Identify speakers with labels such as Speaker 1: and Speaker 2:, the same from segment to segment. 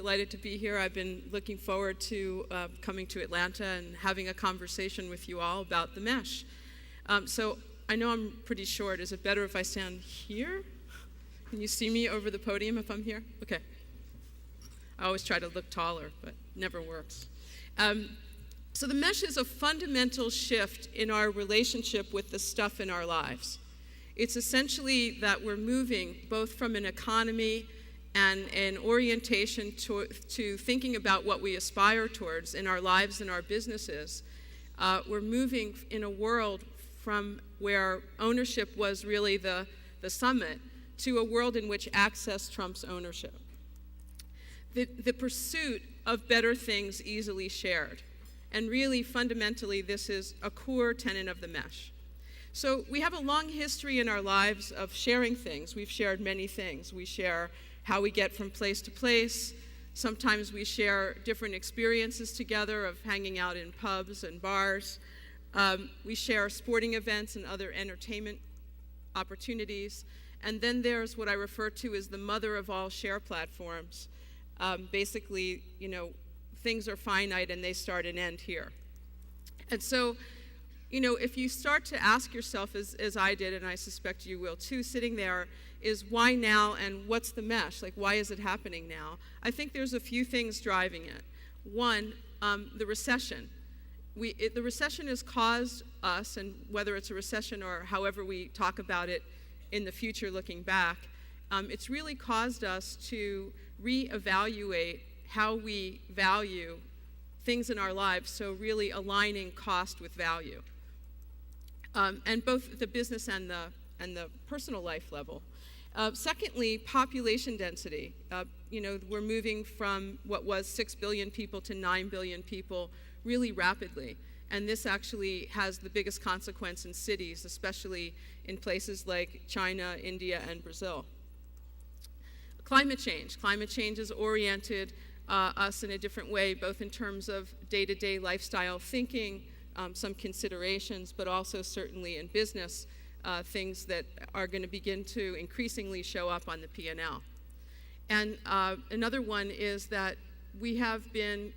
Speaker 1: delighted to be here. I've been looking forward to coming to Atlanta and having a conversation with you all about the mesh. So I know I'm pretty short. Is it better if I stand here? Can you see me over the podium if I'm here? Okay. I always try to look taller, but never works. So the mesh is a fundamental shift in our relationship with the stuff in our lives. It's essentially that we're moving both from an economy and an orientation to thinking about what we aspire towards in our lives and our businesses. We're moving in a world from where ownership was really the summit to a world in which access trumps ownership. The pursuit of better things easily shared. And really, fundamentally, this is a core tenet of the mesh. So we have a long history in our lives of sharing things. We've shared many things. We share how we get from place to place. Sometimes we share different experiences together of hanging out in pubs and bars. We share sporting events and other entertainment opportunities. And then there's what I refer to as the mother of all share platforms. Basically, things are finite and they start and end here. And so, if you start to ask yourself, as I did, and I suspect you will too, sitting there, is why now and what's the mesh? Like, why is it happening now? I think there's a few things driving it. One, the recession. The recession has caused us, and whether it's a recession or however we talk about it in the future looking back, it's really caused us to reevaluate how we value things in our lives, so really aligning cost with value. And both the business and the personal life level. Secondly, population density. We're moving from what was 6 billion people to 9 billion people really rapidly. And this actually has the biggest consequence in cities, especially in places like China, India, and Brazil. Climate change. Climate change has oriented us in a different way, both in terms of day-to-day lifestyle thinking, some considerations, but also certainly in business, things that are going to begin to increasingly show up on the P&L. And another one is that we have been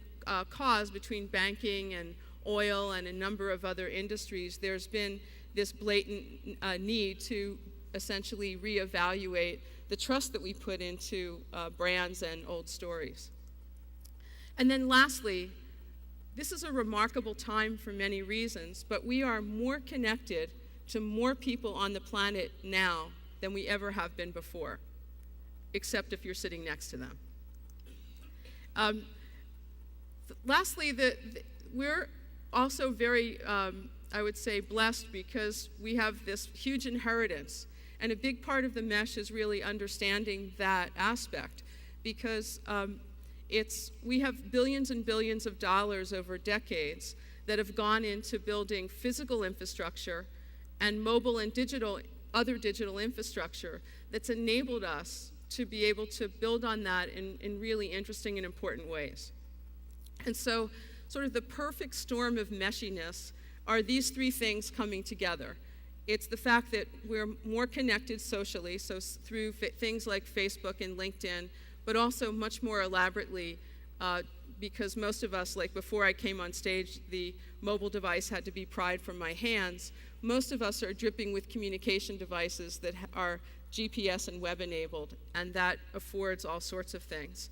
Speaker 1: caused between banking and oil and a number of other industries, there's been this blatant need to essentially reevaluate the trust that we put into brands and old stories. And then lastly, this is a remarkable time for many reasons, but we are more connected to more people on the planet now than we ever have been before, except if you're sitting next to them. Lastly, we're also very, I would say, blessed because we have this huge inheritance. And a big part of the mesh is really understanding that aspect because we have billions and billions of dollars over decades that have gone into building physical infrastructure and mobile and other digital infrastructure that's enabled us to be able to build on that in really interesting and important ways. And so sort of the perfect storm of meshiness are these three things coming together. It's the fact that we're more connected socially, so through things like Facebook and LinkedIn, but also much more elaborately because most of us, like before I came on stage, the mobile device had to be pried from my hands. Most of us are dripping with communication devices that are GPS and web enabled, and that affords all sorts of things.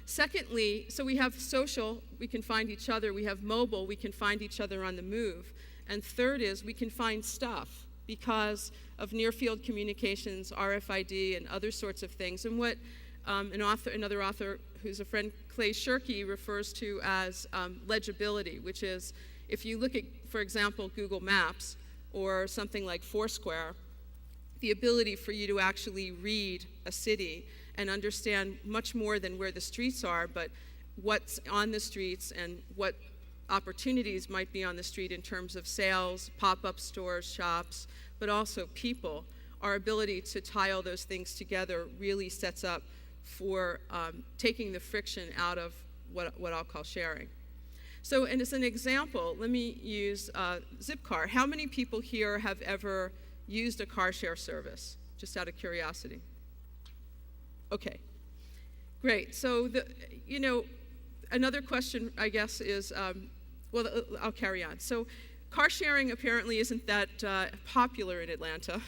Speaker 1: Secondly, so we have social, we can find each other. We have mobile, we can find each other on the move. And third is we can find stuff because of near-field communications, RFID, and other sorts of things. And what another author who's a friend, Clay Shirky, refers to as legibility, which is if you look at, for example, Google Maps or something like Foursquare, the ability for you to actually read a city and understand much more than where the streets are, but what's on the streets and what opportunities might be on the street in terms of sales, pop-up stores, shops, but also people. Our ability to tie all those things together really sets up for taking the friction out of what I'll call sharing. So, and as an example, let me use Zipcar. How many people here have ever used a car share service, just out of curiosity? Okay, Great. So another question, I guess, is, I'll carry on. So car sharing apparently isn't that popular in Atlanta.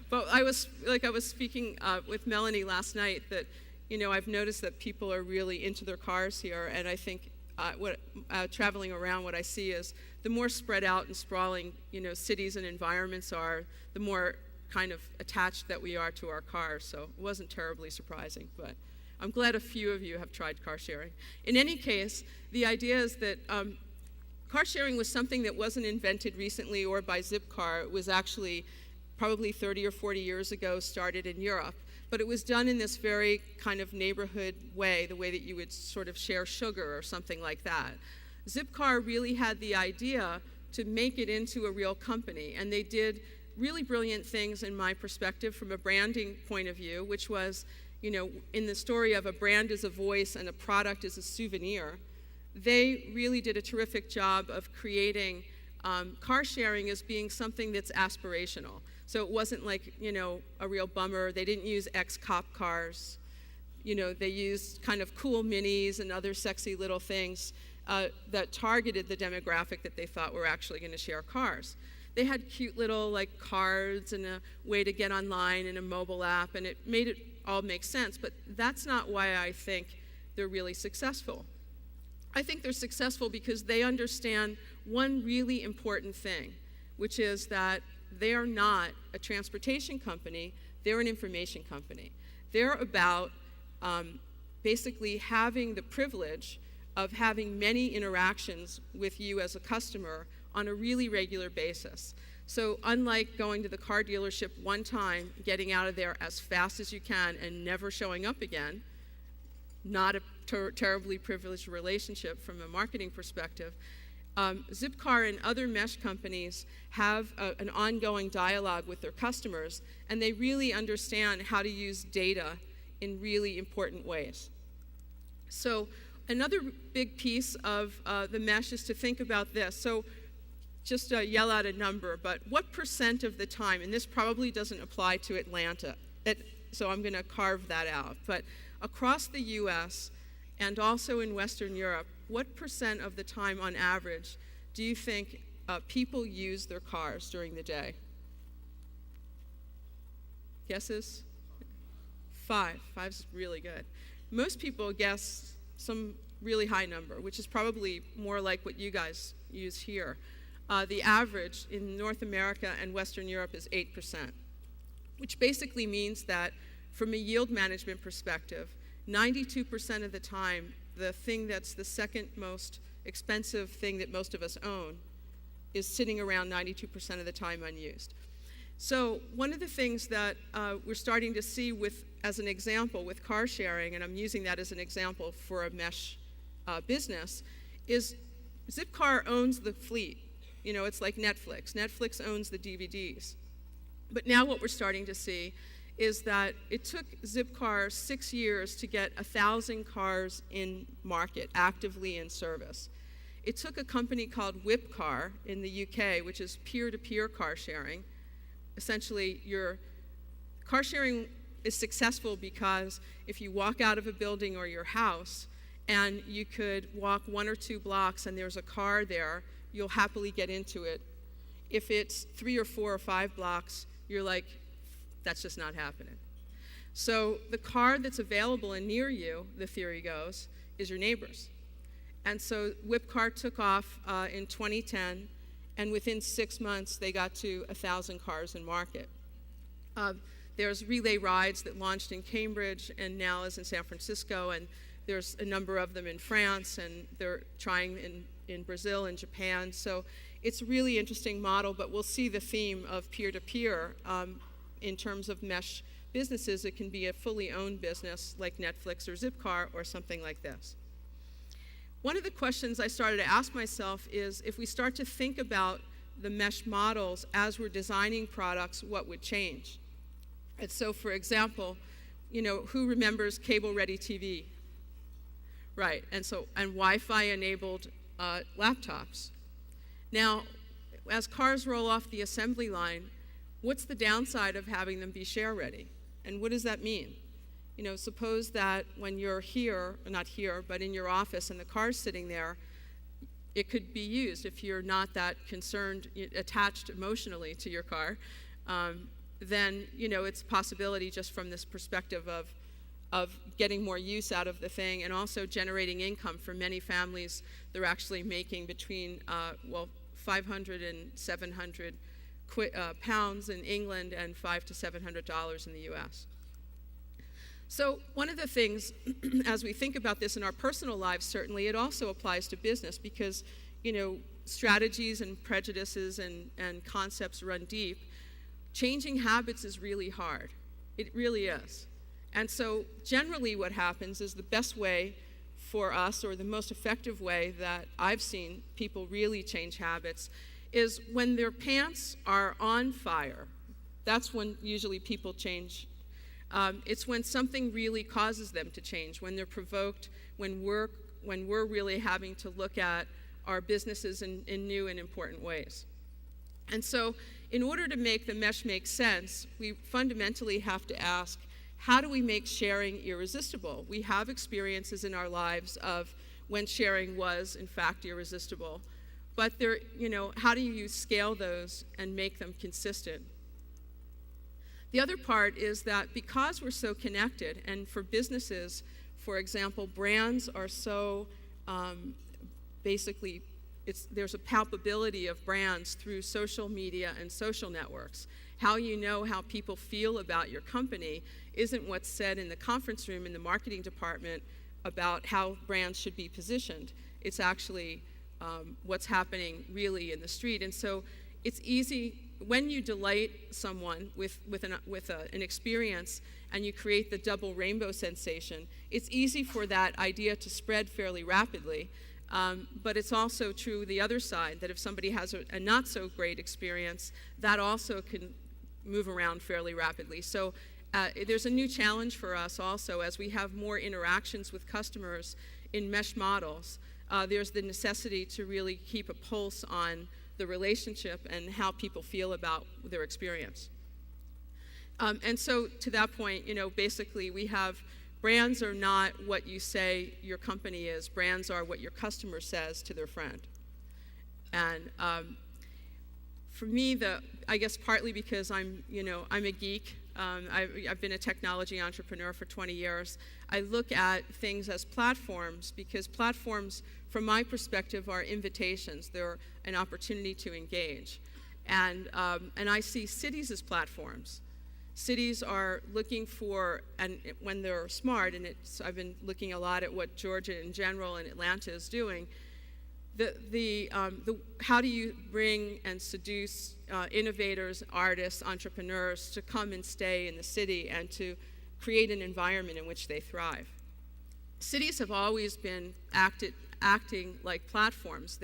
Speaker 1: But I was speaking with Melanie last night that, I've noticed that people are really into their cars here, and I think traveling around, what I see is the more spread out and sprawling, cities and environments are, the more kind of attached that we are to our cars. So it wasn't terribly surprising, but I'm glad a few of you have tried car sharing. In any case, the idea is that car sharing was something that wasn't invented recently or by Zipcar. It was actually probably 30 or 40 years ago, started in Europe. But it was done in this very kind of neighborhood way, the way that you would sort of share sugar or something like that. Zipcar really had the idea to make it into a real company, and they did really brilliant things in my perspective from a branding point of view, which was, in the story of a brand as a voice and a product as a souvenir, they really did a terrific job of creating car sharing as being something that's aspirational. So it wasn't like, a real bummer. They didn't use ex-cop cars. They used kind of cool minis and other sexy little things that targeted the demographic that they thought were actually going to share cars. They had cute little cards and a way to get online and a mobile app, and it made it all make sense. But that's not why I think they're really successful. I think they're successful because they understand one really important thing, which is that they are not a transportation company, they're an information company. They're about basically having the privilege of having many interactions with you as a customer on a really regular basis. So unlike going to the car dealership one time, getting out of there as fast as you can and never showing up again, not a terribly privileged relationship from a marketing perspective, Zipcar and other mesh companies have an ongoing dialogue with their customers, and they really understand how to use data in really important ways. So another big piece of the mesh is to think about this. So just yell out a number, but what % of the time, and this probably doesn't apply to Atlanta, so I'm going to carve that out, but across the US and also in Western Europe, what % of the time on average do you think people use their cars during the day? Guesses? 5. 5's really good. Most people guess some really high number, which is probably more like what you guys use here. The average in North America and Western Europe is 8%, which basically means that from a yield management perspective, 92% of the time, the thing that's the second most expensive thing that most of us own is sitting around 92% of the time unused. So one of the things that we're starting to see as an example with car sharing, and I'm using that as an example for a mesh business, is Zipcar owns the fleet. It's like Netflix. Netflix owns the DVDs. But now what we're starting to see is that it took Zipcar 6 years to get 1,000 cars in market, actively in service. It took a company called Whipcar in the UK, which is peer-to-peer car sharing. Essentially, your car sharing is successful because if you walk out of a building or your house and you could walk 1 or 2 blocks and there's a car there, you'll happily get into it. If it's 3 or 4 or 5 blocks, you're like, that's just not happening. So the car that's available and near you, the theory goes, is your neighbor's. And so Whipcar took off in 2010, and within 6 months, they got to 1,000 cars in market. There's relay rides that launched in Cambridge and now is in San Francisco, and there's a number of them in France, and they're trying in Brazil and Japan. So it's a really interesting model, but we'll see the theme of peer-to-peer in terms of mesh businesses. It can be a fully owned business like Netflix or Zipcar or something like this. One of the questions I started to ask myself is, if we start to think about the mesh models as we're designing products, what would change? And so, for example, who remembers cable-ready TV? Right, and Wi-Fi enabled laptops. Now, as cars roll off the assembly line, what's the downside of having them be share-ready? And what does that mean? Suppose that when you're here, not here, but in your office and the car's sitting there, it could be used if you're not that concerned, attached emotionally to your car. Then it's a possibility just from this perspective of getting more use out of the thing, and also generating income for many families. They're actually making between 500 and 700 pounds in England and $500 to $700 in the U.S. So one of the things, as we think about this in our personal lives, certainly it also applies to business, because strategies and prejudices and concepts run deep. Changing habits is really hard. It really is. And so generally what happens is the best way for us, or the most effective way that I've seen people really change habits, is when their pants are on fire. That's when usually people change. It's when something really causes them to change, when they're provoked, when we're really having to look at our businesses in new and important ways. And so in order to make the mesh make sense, we fundamentally have to ask, how do we make sharing irresistible? We have experiences in our lives of when sharing was, in fact, irresistible. But how do you scale those and make them consistent? The other part is that because we're so connected, and for businesses, for example, brands are so basically, there's a palpability of brands through social media and social networks. How you know how people feel about your company isn't what's said in the conference room in the marketing department about how brands should be positioned. It's actually what's happening really in the street. And so it's easy, when you delight someone with an experience and you create the double rainbow sensation, it's easy for that idea to spread fairly rapidly. But it's also true the other side, that if somebody has a not so great experience, that also can move around fairly rapidly. So there's a new challenge for us also as we have more interactions with customers in mesh models. There's the necessity to really keep a pulse on the relationship and how people feel about their experience. And so to that point, basically we have brands are not what you say your company is. Brands are what your customer says to their friend. And for me, I guess partly because I'm a geek. I've been a technology entrepreneur for 20 years. I look at things as platforms, because platforms, from my perspective, are invitations. They're an opportunity to engage. And I see cities as platforms. Cities are looking for, and when they're smart, and I've been looking a lot at what Georgia in general and Atlanta is doing, how do you bring and seduce innovators, artists, entrepreneurs to come and stay in the city and to create an environment in which they thrive? Cities have always been acting like platforms.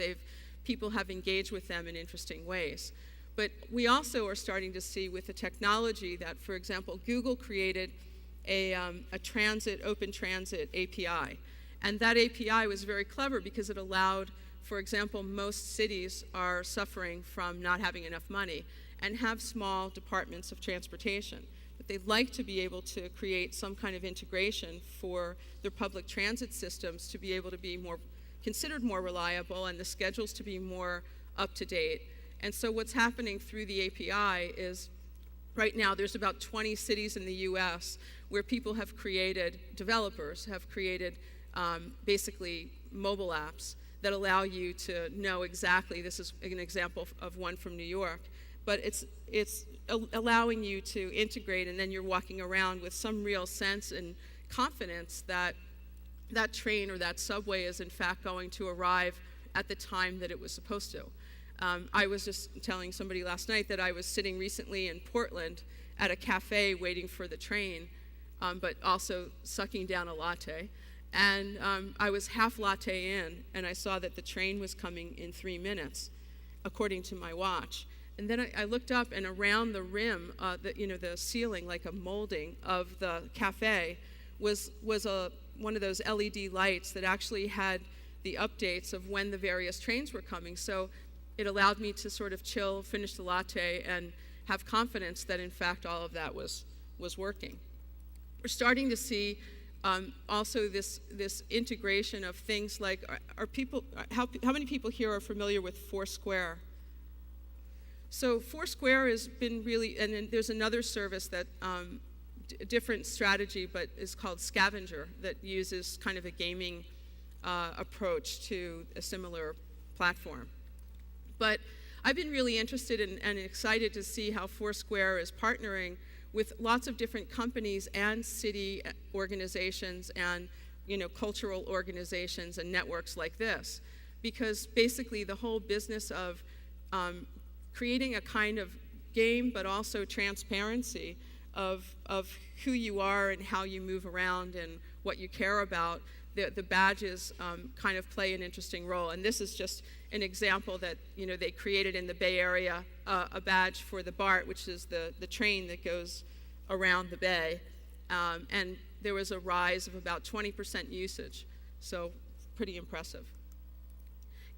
Speaker 1: People have engaged with them in interesting ways. But we also are starting to see with the technology that, for example, Google created a open transit API. And that API was very clever because it allowed, for example, most cities are suffering from not having enough money and have small departments of transportation. But they'd like to be able to create some kind of integration for their public transit systems to be able to be considered more reliable and the schedules to be more up to date. And so what's happening through the API is, right now there's about 20 cities in the US where people have created, developers have created basically mobile apps that allow you to know exactly, this is an example of one from New York, but it's allowing you to integrate, and then you're walking around with some real sense and confidence that that train or that subway is in fact going to arrive at the time that it was supposed to. I was just telling somebody last night that I was sitting recently in Portland at a cafe waiting for the train, but also sucking down a latte. And I was half latte in, and I saw that the train was coming in 3 minutes, according to my watch. And then I looked up, and around the rim, the ceiling, like a molding of the cafe, was one of those LED lights that actually had the updates of when the various trains were coming. So it allowed me to sort of chill, finish the latte, and have confidence that in fact all of that was working. We're starting to see also this integration of things like, how many people here are familiar with Foursquare? So Foursquare has been really, and then there's another service that, different strategy, but is called Scavenger, that uses kind of a gaming approach to a similar platform. But I've been really interested and excited to see how Foursquare is partnering with lots of different companies and city organizations and cultural organizations and networks like this. Because basically the whole business of creating a kind of game but also transparency of who you are and how you move around and what you care about, the badges kind of play an interesting role. And this is just an example that they created in the Bay Area, a badge for the BART, which is the train that goes around the Bay. And there was a rise of about 20% usage, so pretty impressive.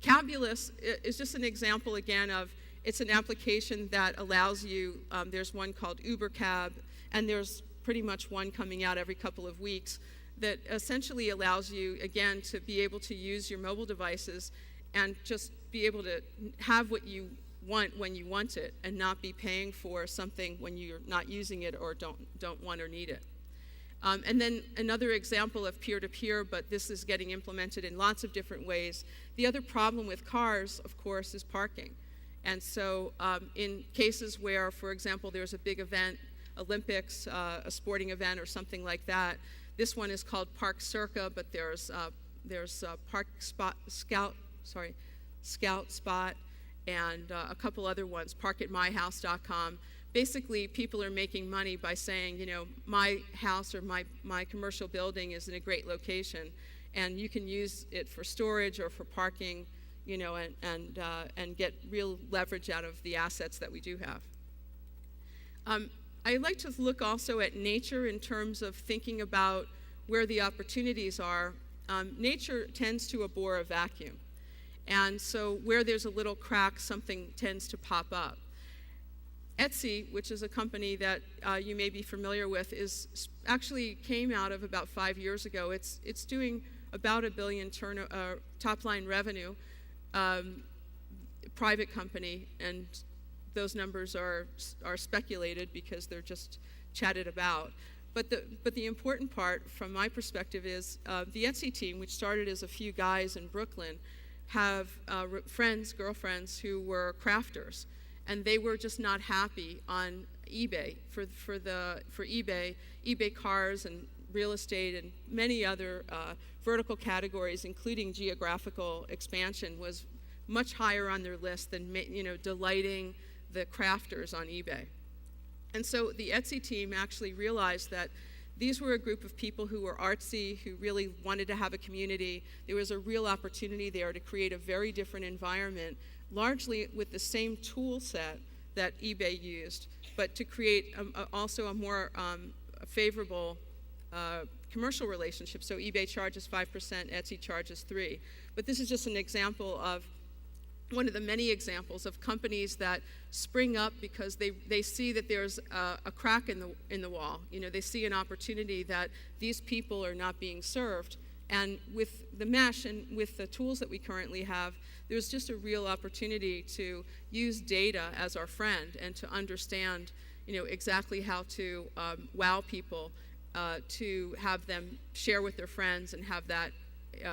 Speaker 1: Cabulous is just an example again of, it's an application that allows you, there's one called Uber Cab, and there's pretty much one coming out every couple of weeks that essentially allows you, again, to be able to use your mobile devices and just be able to have what you want when you want it and not be paying for something when you're not using it or don't want or need it. And then another example of peer-to-peer, but this is getting implemented in lots of different ways. The other problem with cars, of course, is parking. And so in cases where, for example, there's a big event, Olympics, a sporting event or something like that, this one is called Park Circa, but there's Scout Spot, and a couple other ones, parkatmyhouse.com. Basically, people are making money by saying, my house or my commercial building is in a great location, and you can use it for storage or for parking, and get real leverage out of the assets that we do have. I like to look also at nature in terms of thinking about where the opportunities are. Nature tends to abhor a vacuum. And so where there's a little crack, something tends to pop up. Etsy, which is a company that you may be familiar with, actually came out of about 5 years ago. It's doing about $1 billion top-line revenue, private company, and those numbers are speculated because they're just chatted about. But the important part, from my perspective, is the Etsy team, which started as a few guys in Brooklyn, have girlfriends who were crafters, and they were just not happy on eBay for eBay cars and real estate and many other vertical categories, including geographical expansion, was much higher on their list than delighting the crafters on eBay. And so the Etsy team actually realized that these were a group of people who were artsy, who really wanted to have a community. There was a real opportunity there to create a very different environment, largely with the same tool set that eBay used, but to create also a more favorable commercial relationship. So eBay charges 5%, Etsy charges 3%. But this is just an example of one of the many examples of companies that spring up because they see that there's a crack in the wall. They see an opportunity that these people are not being served. And with the mesh and with the tools that we currently have, there's just a real opportunity to use data as our friend and to understand, exactly how to wow people, to have them share with their friends and have that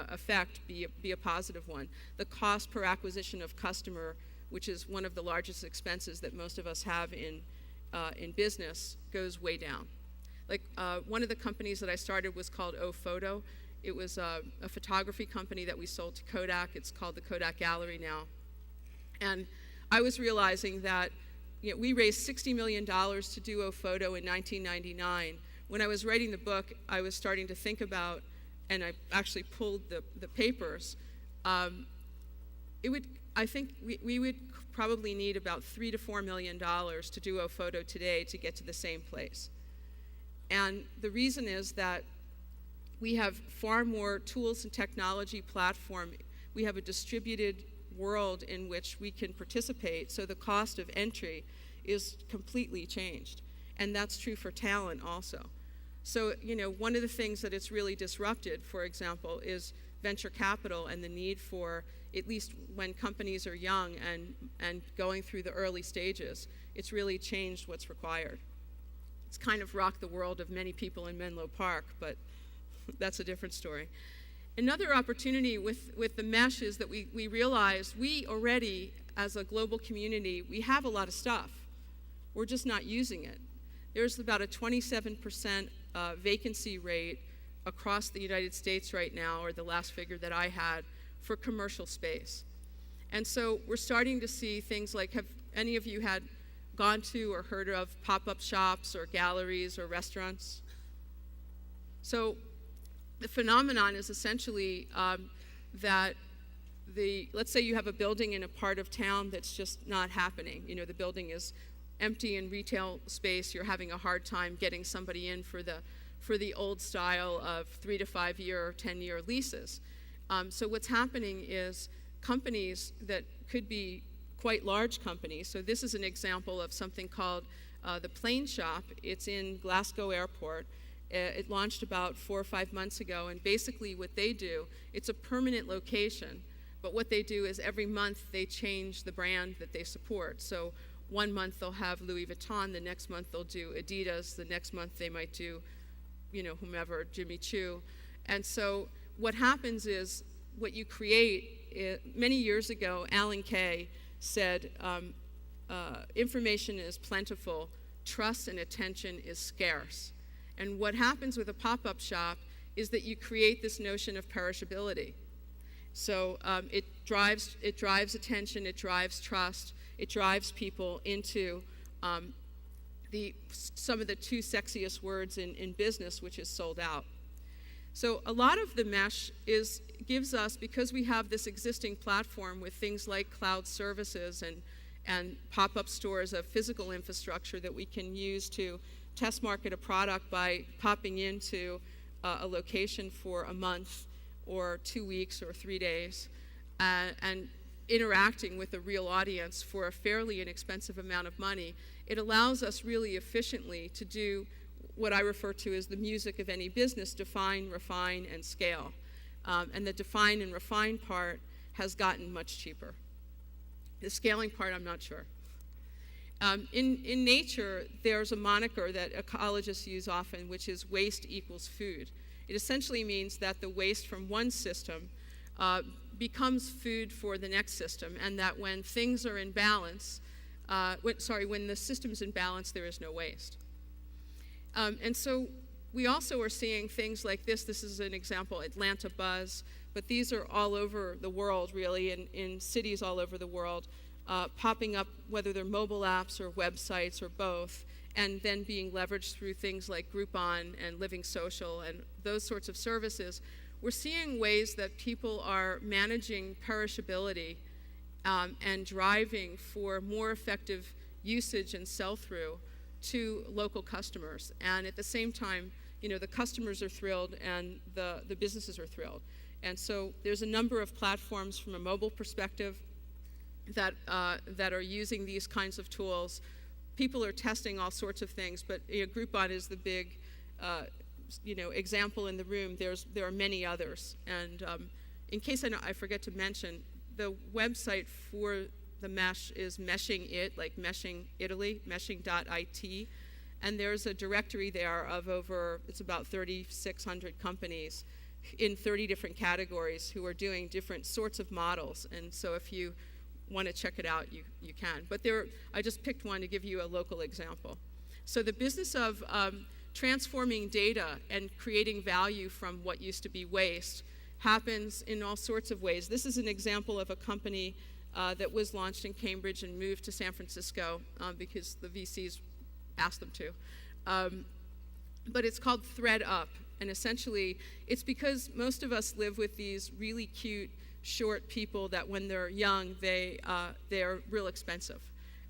Speaker 1: effect be a positive one. The cost per acquisition of customer, which is one of the largest expenses that most of us have in business, goes way down. Like one of the companies that I started was called OPhoto. It was a photography company that we sold to Kodak. It's called the Kodak Gallery now. And I was realizing that we raised $60 million to do OPhoto in 1999. When I was writing the book, I was starting to think about, and I actually pulled the papers, I think we would probably need about $3 to $4 million to do OPhoto today to get to the same place. And the reason is that we have far more tools and technology platform. We have a distributed world in which we can participate, so the cost of entry is completely changed. And that's true for talent also. So, one of the things that it's really disrupted, for example, is venture capital and the need for, at least when companies are young and going through the early stages, it's really changed what's required. It's kind of rocked the world of many people in Menlo Park, but that's a different story. Another opportunity with the mesh is that we realized we already, as a global community, we have a lot of stuff. We're just not using it. There's about a 27% vacancy rate across the United States right now, or the last figure that I had, for commercial space. And so we're starting to see things like, have any of you gone to or heard of pop-up shops or galleries or restaurants? So the phenomenon is essentially that let's say you have a building in a part of town that's just not happening. The building is empty in retail space. You're having a hard time getting somebody in for the old style of 3 to 5 year or 10-year leases. So what's happening is companies that could be quite large companies. So this is an example of something called the Plane Shop. It's in Glasgow Airport. It launched about 4 or 5 months ago, and basically what they do, it's a permanent location, but what they do is every month they change the brand that they support. So one month they'll have Louis Vuitton, the next month they'll do Adidas, the next month they might do, whomever, Jimmy Choo. And so what happens is what you create, many years ago, Alan Kay said, information is plentiful, trust and attention is scarce. And what happens with a pop-up shop is that you create this notion of perishability. So it drives attention, it drives trust, it drives people into some of the two sexiest words in business, which is sold out. So a lot of the mesh gives us, because we have this existing platform with things like cloud services and pop-up stores of physical infrastructure that we can use to test market a product by popping into a location for a month or 2 weeks or 3 days and interacting with a real audience for a fairly inexpensive amount of money. It allows us really efficiently to do what I refer to as the music of any business: define, refine, and scale. And the define and refine part has gotten much cheaper. The scaling part, I'm not sure. In nature, there's a moniker that ecologists use often, which is waste equals food. It essentially means that the waste from one system becomes food for the next system, and that when things are in balance, when the system's in balance, there is no waste. And so we also are seeing things like this. This is an example, Atlanta Buzz, but these are all over the world, really, in cities all over the world. Popping up, whether they're mobile apps or websites or both, and then being leveraged through things like Groupon and Living Social and those sorts of services. We're seeing ways that people are managing perishability and driving for more effective usage and sell-through to local customers. And at the same time, the customers are thrilled and the businesses are thrilled. And so there's a number of platforms from a mobile perspective that are using these kinds of tools. People are testing all sorts of things, but Groupon is the big example in the room. There are many others. And in case I forget to mention, the website for the mesh is Meshing It, like Meshing Italy, meshing.it. And there's a directory there of it's about 3,600 companies in 30 different categories who are doing different sorts of models. And so if you want to check it out, you can. But I just picked one to give you a local example. So the business of transforming data and creating value from what used to be waste happens in all sorts of ways. This is an example of a company that was launched in Cambridge and moved to San Francisco because the VCs asked them to. But it's called ThreadUp, and essentially it's because most of us live with these really cute short people that when they're young, they're real expensive.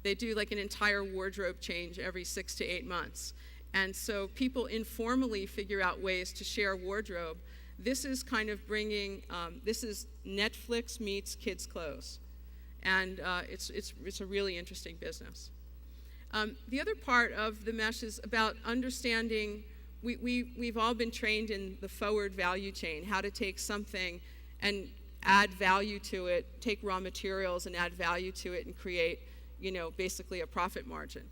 Speaker 1: They do like an entire wardrobe change every 6 to 8 months. And so people informally figure out ways to share wardrobe. This is kind of this is Netflix meets kids' clothes. And it's a really interesting business. The other part of the mesh is about understanding we've all been trained in the forward value chain, how to take something and add value to it, take raw materials and add value to it and create, basically a profit margin.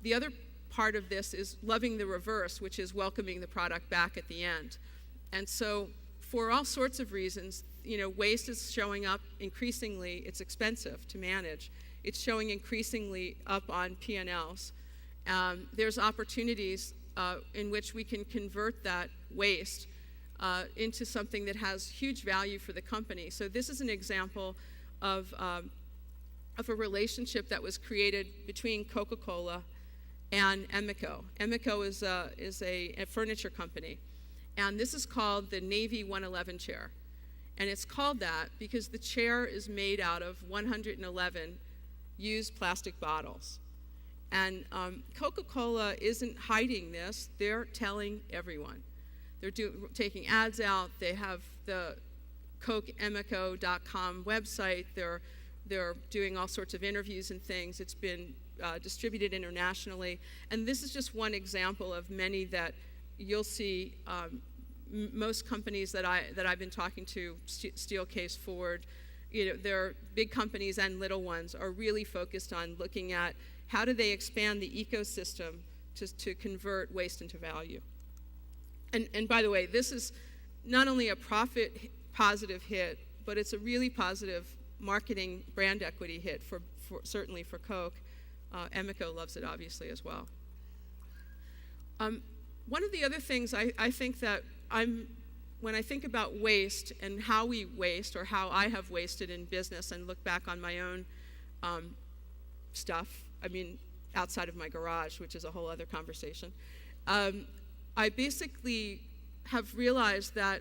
Speaker 1: The other part of this is loving the reverse, which is welcoming the product back at the end. And so for all sorts of reasons, waste is showing up increasingly. It's expensive to manage. It's showing increasingly up on P&Ls. There's opportunities in which we can convert that waste into something that has huge value for the company. So this is an example of a relationship that was created between Coca-Cola and Emeco. Emeco is a furniture company. And this is called the Navy 111 chair. And it's called that because the chair is made out of 111 used plastic bottles. And Coca-Cola isn't hiding this. They're telling everyone. They're taking ads out. They have the CokeEmeco.com website. They're doing all sorts of interviews and things. It's been distributed internationally. And this is just one example of many that you'll see. Most companies that I've been talking to, Steelcase, Ford, they're big companies and little ones, are really focused on looking at how do they expand the ecosystem to convert waste into value. And by the way, this is not only a profit positive hit, but it's a really positive marketing brand equity hit for certainly for Coke. Emeco loves it obviously as well. One of the other things I think that when I think about waste and how we waste or how I have wasted in business and look back on my own stuff, outside of my garage, which is a whole other conversation, I basically have realized that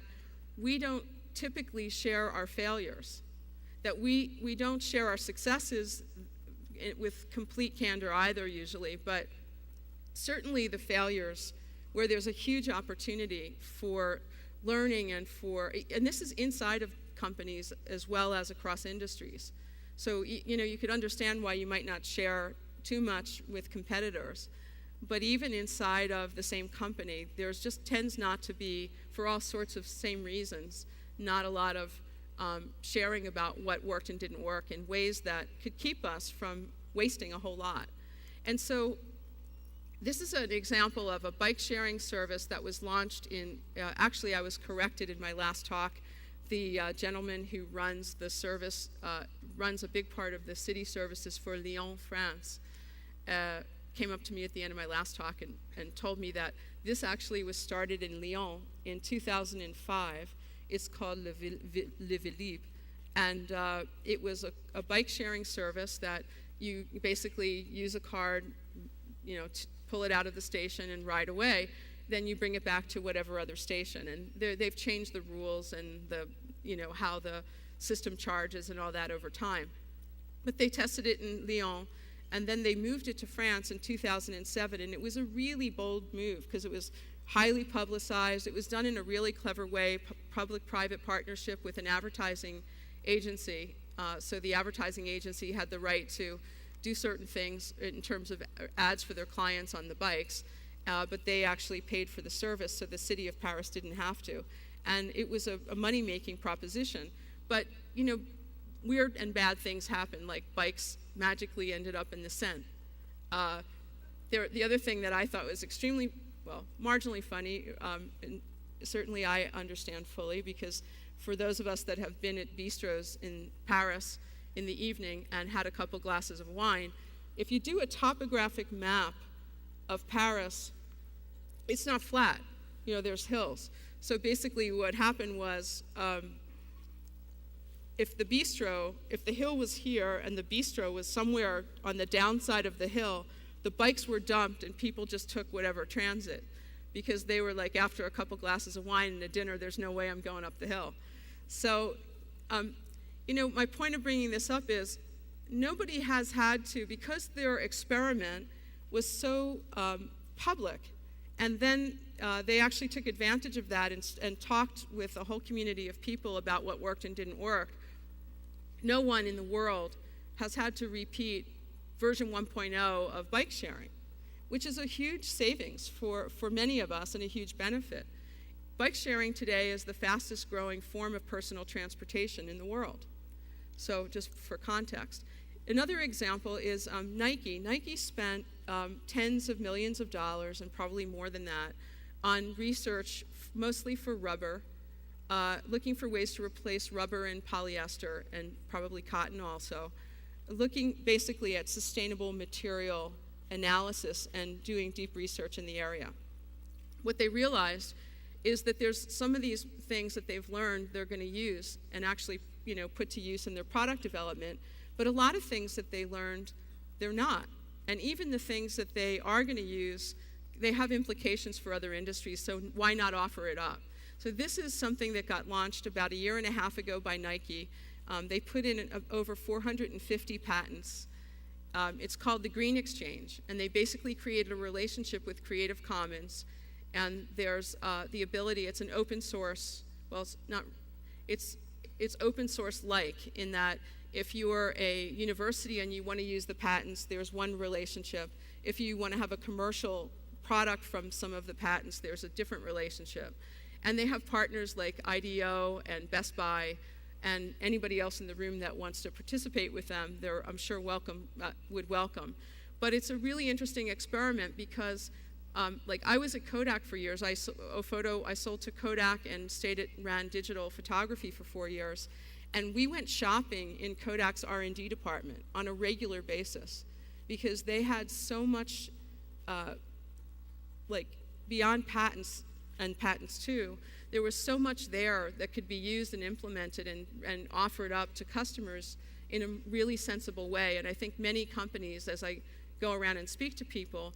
Speaker 1: we don't typically share our failures, that we don't share our successes with complete candor either usually, but certainly the failures where there's a huge opportunity for learning and this is inside of companies as well as across industries. So, you could understand why you might not share too much with competitors, but even inside of the same company, there's just tends not to be, for all sorts of same reasons, not a lot of sharing about what worked and didn't work in ways that could keep us from wasting a whole lot. And so this is an example of a bike sharing service that was launched in, actually I was corrected in my last talk. The gentleman who runs the service, runs a big part of the city services for Lyon, France, came up to me at the end of my last talk and told me that this actually was started in Lyon in 2005. It's called Le Vélib, and it was a bike sharing service that you basically use a card, pull it out of the station and ride away. Then you bring it back to whatever other station. And they've changed the rules and how the system charges and all that over time. But they tested it in Lyon, and then they moved it to France in 2007. And it was a really bold move because it was highly publicized. It was done in a really clever way, public-private partnership with an advertising agency. So the advertising agency had the right to do certain things in terms of ads for their clients on the bikes, but they actually paid for the service, so the city of Paris didn't have to. And it was a money-making proposition. But, weird and bad things happen, like bikes magically ended up in the Seine. The other thing that I thought was extremely, marginally funny, and certainly I understand fully, because for those of us that have been at bistros in Paris in the evening and had a couple glasses of wine, if you do a topographic map of Paris, it's not flat. There's hills. So basically what happened was, if the hill was here and the bistro was somewhere on the downside of the hill, the bikes were dumped and people just took whatever transit, because they were like, after a couple glasses of wine and a dinner, there's no way I'm going up the hill. So, my point of bringing this up is nobody has had to, because their experiment was so public, and then they actually took advantage of that and talked with a whole community of people about what worked and didn't work. No one in the world has had to repeat version 1.0 of bike sharing. which is a huge savings for many of us and a huge benefit. Bike sharing today is the fastest growing form of personal transportation in the world. So just for context. Another example is Nike. Nike spent tens of millions of dollars, and probably more than that, on research mostly for rubber, looking for ways to replace rubber and polyester, and probably cotton also, looking basically at sustainable material analysis and doing deep research in the area. What they realized is that there's some of these things that they've learned they're going to use and actually, put to use in their product development, but a lot of things that they learned, they're not. And even the things that they are going to use, they have implications for other industries, so why not offer it up? So this is something that got launched about a year and a half ago by Nike. They put in over 450 patents. It's called the Green Exchange, and they basically created a relationship with Creative Commons. And there's the ability, it's an open source, well, it's open source like, in that if you are a university and you want to use the patents, there's one relationship. If you want to have a commercial product from some of the patents, there's a different relationship. And they have partners like IDEO and Best Buy, and anybody else in the room that wants to participate with them, they're, I'm sure, would welcome. But it's a really interesting experiment because like I was at Kodak for years. I sold to Kodak and ran digital photography for 4 years. And we went shopping in Kodak's R&D department on a regular basis because they had so much, beyond patents and patents too, there was so much there that could be used and implemented and offered up to customers in a really sensible way. And I think many companies, as I go around and speak to people,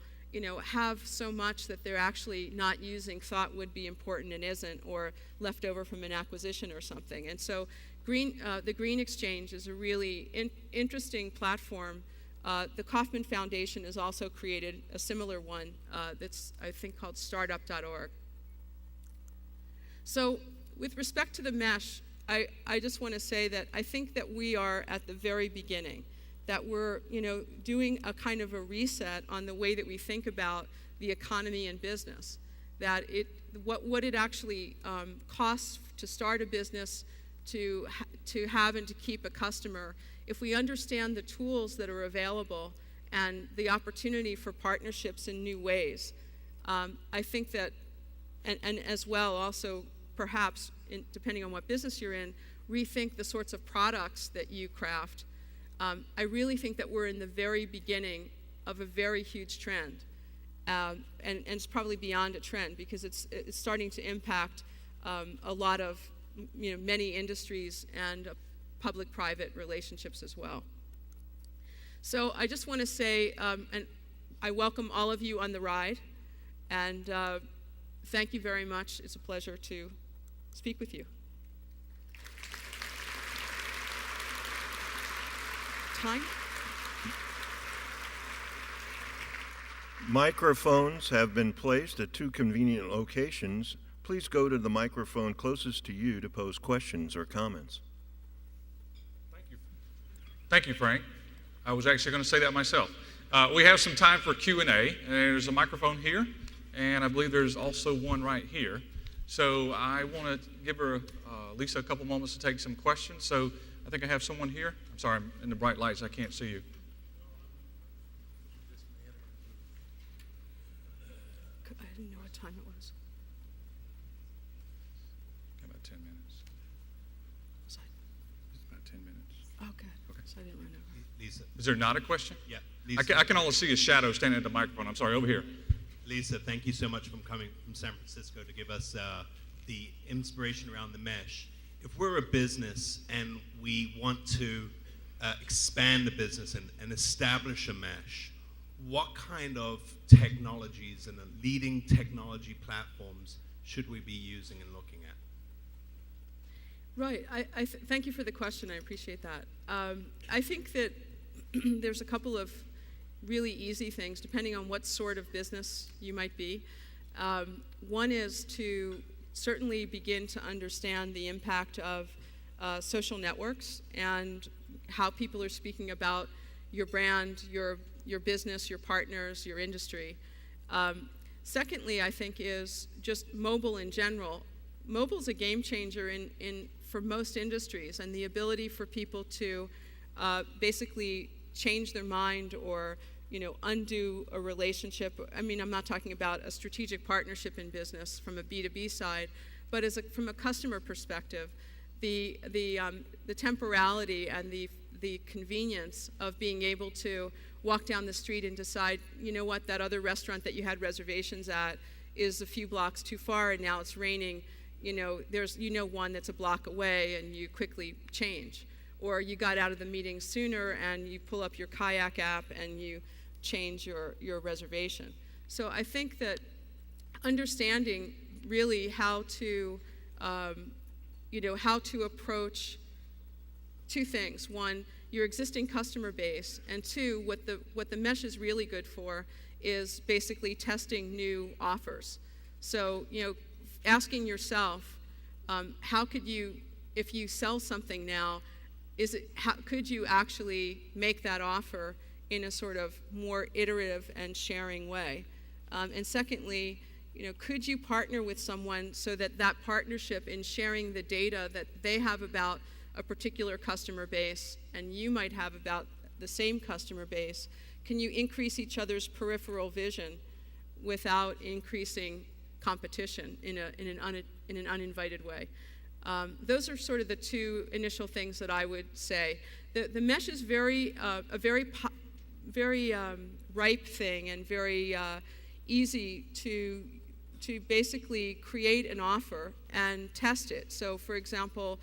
Speaker 1: have so much that they're actually not using, thought would be important and isn't, or left over from an acquisition or something. And so the Green Exchange is a really interesting platform. The Kauffman Foundation has also created a similar one that's, I think, called startup.org. So with respect to the mesh, I just want to say that I think that we are at the very beginning, that we're doing a kind of a reset on the way that we think about the economy and business, that what it actually costs to start a business, to have and to keep a customer. If we understand the tools that are available and the opportunity for partnerships in new ways, I think that, and as well also perhaps, depending on what business you're in, rethink the sorts of products that you craft. I really think that we're in the very beginning of a very huge trend, and it's probably beyond a trend because it's starting to impact a lot of many industries and public-private relationships as well. So I just want to say, and I welcome all of you on the ride, and thank you very much. It's a pleasure to speak with you. Time?
Speaker 2: Microphones have been placed at 2 convenient locations. Please go to the microphone closest to you to pose questions or comments.
Speaker 3: Thank you. Thank you, Frank. I was actually going to say that myself. We have some time for Q&A, and there's a microphone here, and I believe there's also one right here. So I want to give Lisa a couple moments to take some questions. So I think I have someone here. I'm sorry, I'm in the bright lights, I can't see you.
Speaker 1: I didn't know what time it was.
Speaker 3: About 10 minutes.
Speaker 1: Was I?
Speaker 3: It's about 10 minutes.
Speaker 1: Oh, good. Okay. So I didn't run over.
Speaker 4: Lisa.
Speaker 3: Is there not a question?
Speaker 4: Yeah. Lisa.
Speaker 3: I can only see a shadow standing at the microphone. I'm sorry, over here.
Speaker 4: Lisa, thank you so much for coming from San Francisco to give us the inspiration around the mesh. If we're a business and we want to expand the business and establish a mesh, what kind of technologies and the leading technology platforms should we be using and looking at?
Speaker 1: Right. Thank you for the question. I appreciate that. I think that there's a couple of really easy things, depending on what sort of business you might be. One is to certainly begin to understand the impact of social networks and how people are speaking about your brand, your your business, your partners, your industry. Secondly, I think is just mobile in general. Mobile's a game changer for most industries, and the ability for people to basically change their mind or undo a relationship. I mean, I'm not talking about a strategic partnership in business from a B2B side, but from a customer perspective, the temporality and the convenience of being able to walk down the street and decide, you know what, that other restaurant that you had reservations at is a few blocks too far and now it's raining. There's one that's a block away and you quickly change. Or you got out of the meeting sooner and you pull up your kayak app and you change your reservation. So I think that understanding really how to approach two things. One, your existing customer base, and two, what the mesh is really good for is basically testing new offers. So, asking yourself, how could you, if you sell something now, could you actually make that offer in a sort of more iterative and sharing way? And secondly, could you partner with someone so that partnership in sharing the data that they have about a particular customer base and you might have about the same customer base, can you increase each other's peripheral vision without increasing competition in an uninvited way? Those are sort of the two initial things that I would say. The mesh is a very ripe thing and very easy to basically create an offer and test it. So, for example,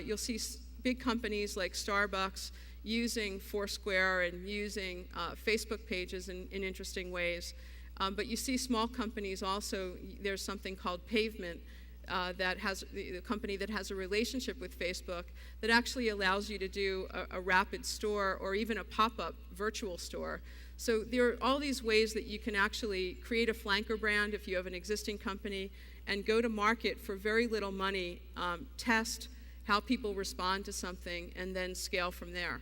Speaker 1: you'll see big companies like Starbucks using Foursquare and using Facebook pages in interesting ways. But you see small companies also, there's something called Pavement, the company that has a relationship with Facebook that actually allows you to do a rapid store or even a pop-up virtual store. So there are all these ways that you can actually create a flanker brand if you have an existing company and go to market for very little money, test how people respond to something, and then scale from there.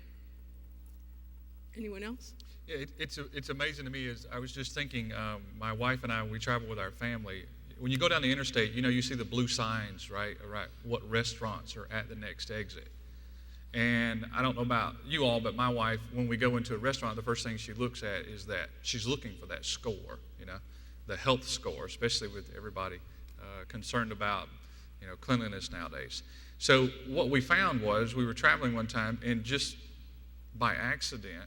Speaker 1: Anyone else?
Speaker 3: Yeah, it's amazing to me. As I was just thinking, my wife and I, we travel with our family. When you go down the interstate, you see the blue signs, right? What restaurants are at the next exit. And I don't know about you all, but my wife, when we go into a restaurant, the first thing she looks at is that she's looking for that score, the health score, especially with everybody concerned about, cleanliness nowadays. So what we found was we were traveling one time, and just by accident,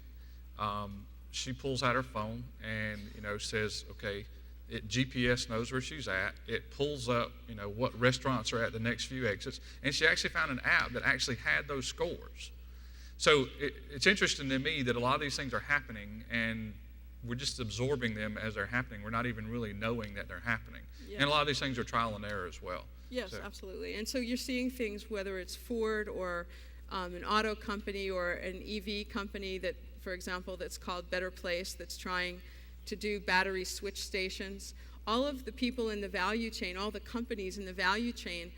Speaker 3: she pulls out her phone and says, okay, GPS knows where she's at. It pulls up what restaurants are at the next few exits, and she actually found an app that actually had those scores. So it's interesting to me that a lot of these things are happening, and we're just absorbing them as they're happening. We're not even really knowing that they're happening. Yeah. And a lot of these things are trial and error as well.
Speaker 1: Yes, absolutely. And so you're seeing things, whether it's Ford or an auto company or an EV company that, for example, that's called Better Place, that's trying to do battery switch stations. All of the people in the value chain, all the companies in the value chain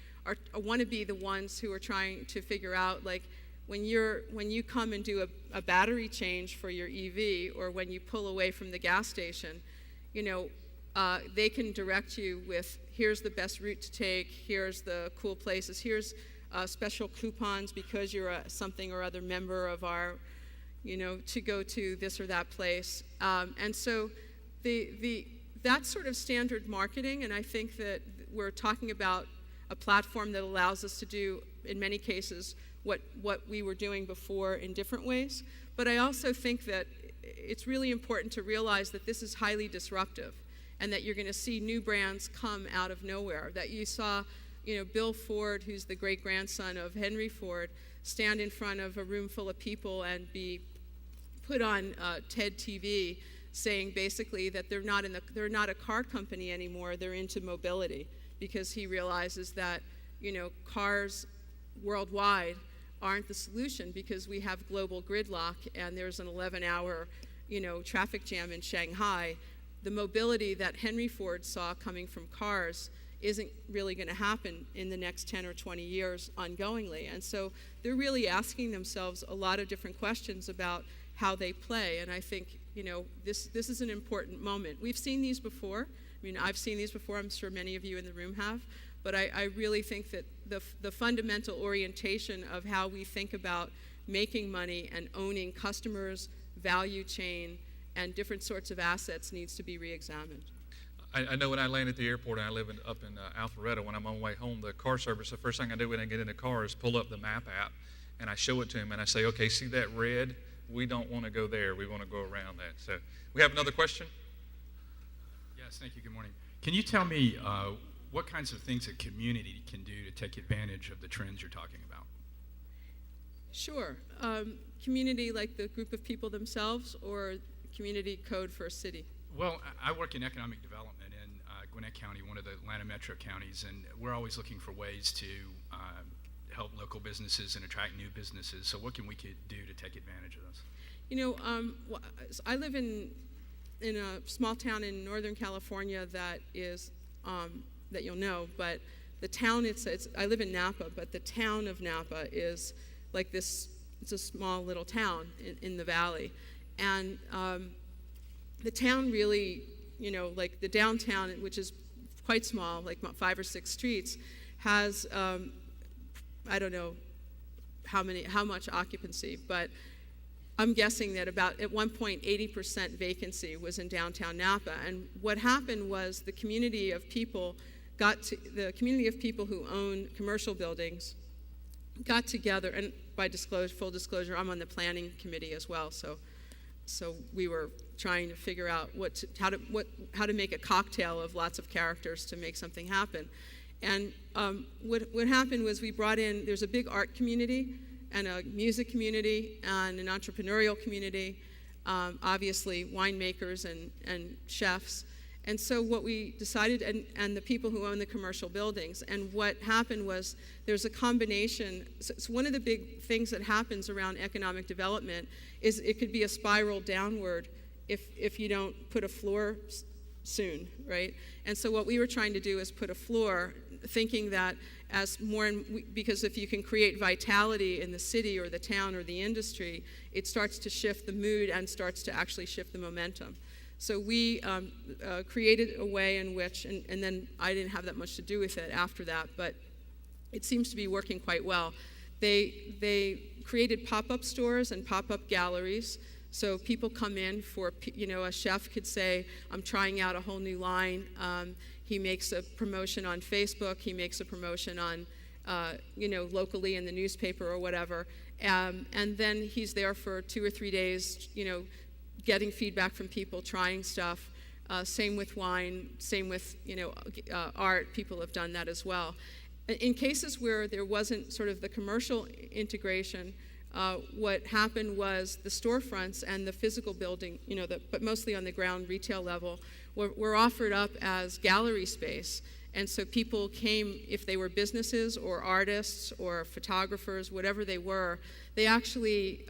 Speaker 1: want to be the ones who are trying to figure out, like, when you come and do a battery change for your EV, or when you pull away from the gas station, they can direct you with, here's the best route to take, here's the cool places, here's special coupons because you're something or other member of our, to go to this or that place. And so that's sort of standard marketing, and I think that we're talking about a platform that allows us to do, in many cases, what we were doing before in different ways. But I also think that it's really important to realize that this is highly disruptive, and that you're going to see new brands come out of nowhere. That you saw, Bill Ford, who's the great-grandson of Henry Ford, stand in front of a room full of people and be put on TED TV saying basically that they're not a car company anymore, they're into mobility, because he realizes that, cars worldwide aren't the solution because we have global gridlock and there's an 11-hour, traffic jam in Shanghai. The mobility that Henry Ford saw coming from cars isn't really going to happen in the next 10 or 20 years ongoingly. And so they're really asking themselves a lot of different questions about how they play. And I think, this is an important moment. We've seen these before. I mean, I've seen these before. I'm sure many of you in the room have. But I really think that the fundamental orientation of how we think about making money and owning customers, value chain, and different sorts of assets needs to be reexamined.
Speaker 3: I know when I land at the airport and I live up in Alpharetta, when I'm on my way home, the car service, the first thing I do when I get in the car is pull up the map app, and I show it to him, and I say, okay, see that red? We don't want to go there. We want to go around that. So we have another question?
Speaker 5: Yes, thank you. Good morning. Can you tell me what kinds of things a community can do to take advantage of the trends you're talking about?
Speaker 3: Sure.
Speaker 1: Community, like the group of people themselves, or community code for a city?
Speaker 5: Well, I work in economic development in Gwinnett County, one of the Atlanta metro counties, and we're always looking for ways to help local businesses and attract new businesses. So what can we do to take advantage of this?
Speaker 1: I live in a small town in Northern California that is, that you'll know, but the town, I live in Napa, but the town of Napa is like this, it's a small little town in the valley. And the town really, like the downtown, which is quite small, like 5 or 6 streets, has, I don't know how much occupancy, but I'm guessing that about at one point 80% vacancy was in downtown Napa. And what happened was the community of people who own commercial buildings got together, and by full disclosure, I'm on the planning committee as well, so we were trying to figure out how to make a cocktail of lots of characters to make something happen. And what happened was we brought in, there's a big art community and a music community and an entrepreneurial community, obviously winemakers and chefs. And so what we decided, and the people who own the commercial buildings, and what happened was there's a combination. So one of the big things that happens around economic development is it could be a spiral downward if you don't put a floor soon, right? And so what we were trying to do is put a floor, thinking that as more, because if you can create vitality in the city or the town or the industry, it starts to shift the mood and starts to actually shift the momentum. So we created a way in which, and then I didn't have that much to do with it after that, but it seems to be working quite well. They created pop-up stores and pop-up galleries. So people come in for, a chef could say, I'm trying out a whole new line. He makes a promotion on Facebook. He makes a promotion on, locally in the newspaper or whatever. And then he's there for 2 or 3 days, getting feedback from people, trying stuff. Same with wine, same with, art. People have done that as well. In cases where there wasn't sort of the commercial integration, what happened was the storefronts and the physical building, but mostly on the ground retail level, were offered up as gallery space. And so people came, if they were businesses or artists or photographers, whatever they were, they actually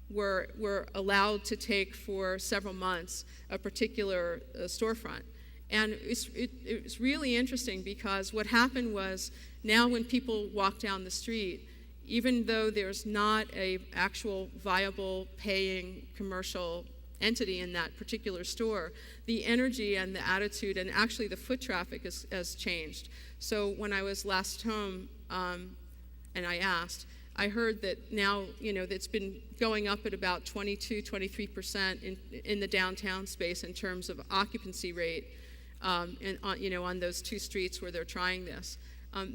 Speaker 1: were allowed to take for several months a particular storefront. And it's really interesting because what happened was now when people walk down the street, even though there's not a actual viable paying commercial entity in that particular store, the energy and the attitude and actually the foot traffic has changed. So when I was last home and I asked, I heard that now, it's been going up at about 23% in the downtown space in terms of occupancy rate, on those 2 streets where they're trying this.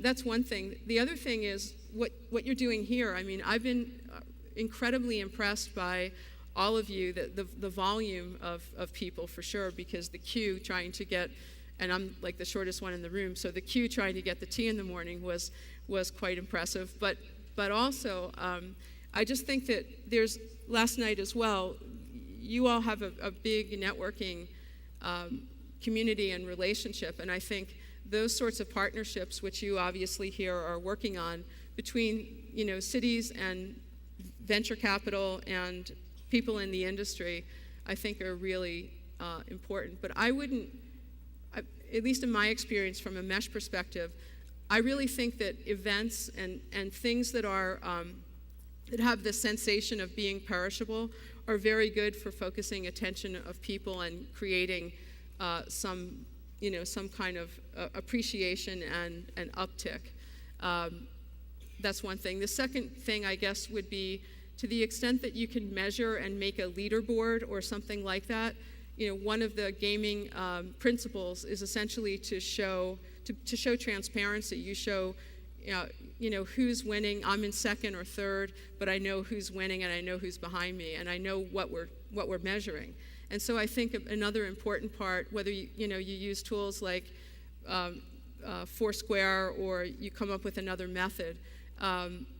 Speaker 1: That's one thing. The other thing is what you're doing here. I mean, I've been incredibly impressed by all of you, the volume of people for sure, because the queue trying to get, and I'm like the shortest one in the room, so the queue trying to get the tea in the morning was quite impressive. But also, I just think that there's, last night as well, you all have a big networking community and relationship, and I think those sorts of partnerships, which you obviously here are working on, between cities and venture capital and people in the industry, I think are really important. But I wouldn't, at least in my experience from a mesh perspective, I really think that events and things that are that have the sensation of being perishable are very good for focusing attention of people and creating some kind of appreciation and an uptick. That's one thing. The second thing, I guess, would be to the extent that you can measure and make a leaderboard or something like that. One of the gaming principles is essentially to show transparency. You show, who's winning. I'm in second or third, but I know who's winning and I know who's behind me and I know what we're measuring. And so I think another important part, whether you use tools like Foursquare or you come up with another method,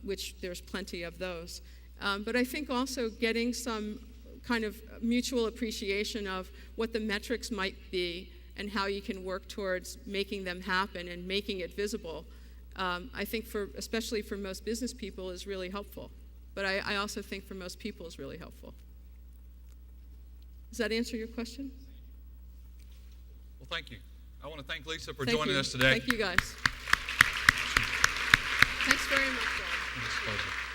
Speaker 1: which there's plenty of those. But I think also getting some kind of mutual appreciation of what the metrics might be and how you can work towards making them happen and making it visible, I think especially for most business people is really helpful. But I also think for most people is really helpful. Does that answer your question?
Speaker 3: Well, thank you. I want to thank Lisa for
Speaker 1: Thank
Speaker 3: joining
Speaker 1: you.
Speaker 3: us today.
Speaker 1: Thank you, guys. Thanks very much, Rob.
Speaker 3: It's a pleasure.